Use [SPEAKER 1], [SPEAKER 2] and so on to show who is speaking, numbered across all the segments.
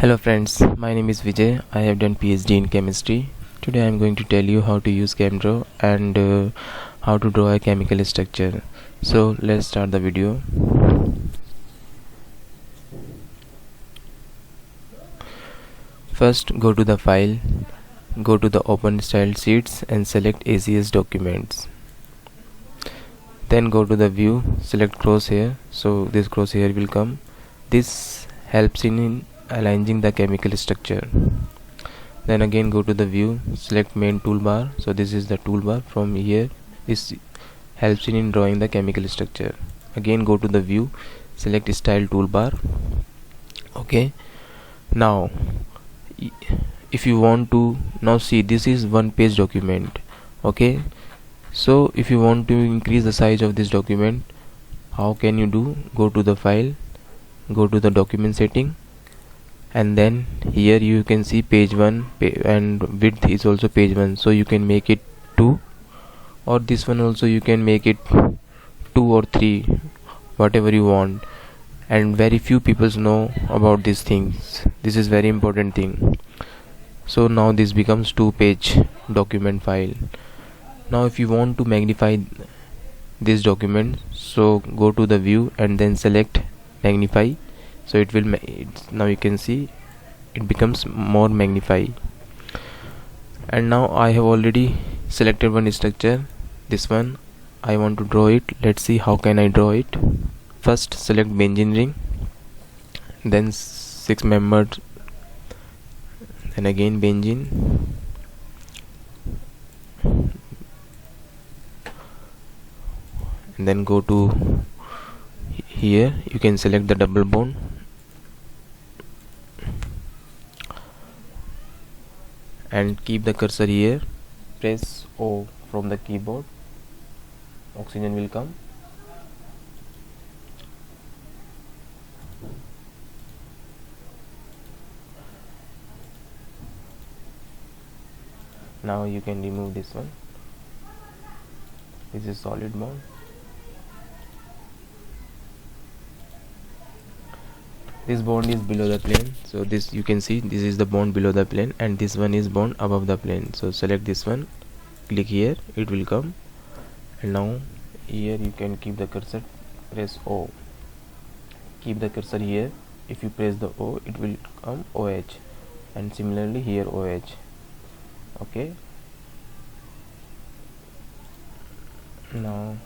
[SPEAKER 1] Hello friends, my name is Vijay. I have done PhD in chemistry. Today I am going to tell you how to use ChemDraw and how to draw a chemical structure. So let's start the video. First go to the file, go to the open style sheets and select ACS documents. Then go to the view, select crosshair, so this crosshair will come. This helps in aligning the chemical structure. Then again go to the view, select main toolbar, so this is the toolbar. From here this helps in drawing the chemical structure. Again go to the view, select style toolbar. Okay, now if you want to now see, this is one page document. Okay, so if you want to increase the size of this document, how can you do? Go to the file, go to the document setting, and then here you can see page 1 and width is also page 1, so you can make it 2, or this one also you can make it 2 or 3, whatever you want. And very few people know about these things. This is very important thing. So now this becomes 2-page document file. Now if you want to magnify this document, so go to the view and then select magnify, so it will now you can see it becomes more magnify. And now I have already selected one structure, this one I want to draw it. Let's see how can I draw it. First select benzene ring, then 6 membered, then again benzene, and then go to here, you can select the double bond, and keep the cursor here, press O from the keyboard, oxygen will come. Now you can remove this one. This is solid bond. This bond is below the plane, so this you can see this is the bond below the plane, and this one is bond above the plane. So select this one, click here, it will come. And now here you can keep the cursor, press O, keep the cursor here. If you press the O, it will come OH, and similarly here OH. Okay, now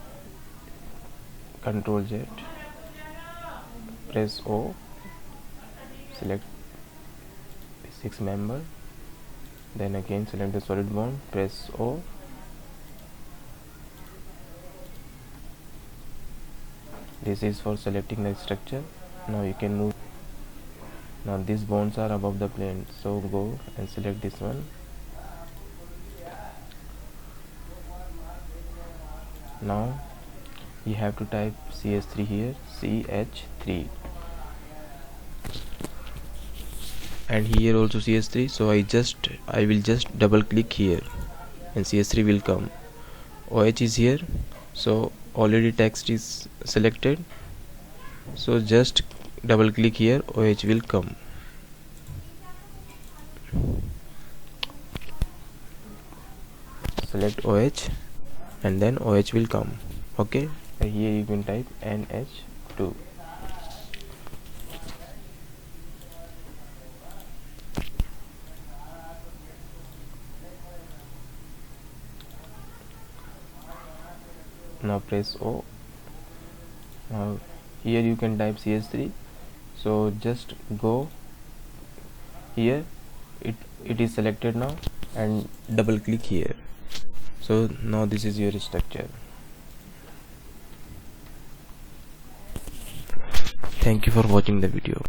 [SPEAKER 1] Control Z, press O, select 6 member, then again select the solid bond, press O, this is for selecting the structure. Now you can move. Now these bonds are above the plane, so go and select this one. Now you have to type CH3 here, CH3, and here also CH3, so I will just double click here and CH3 will come. OH is here, so already text is selected, so just double click here, OH will come. Select OH and then OH will come. Okay, and here you can type NH2. Now press O. Now here you can type CH3, so just go here, it is selected now, and double click here. So now this is your structure. Thank you for watching the video.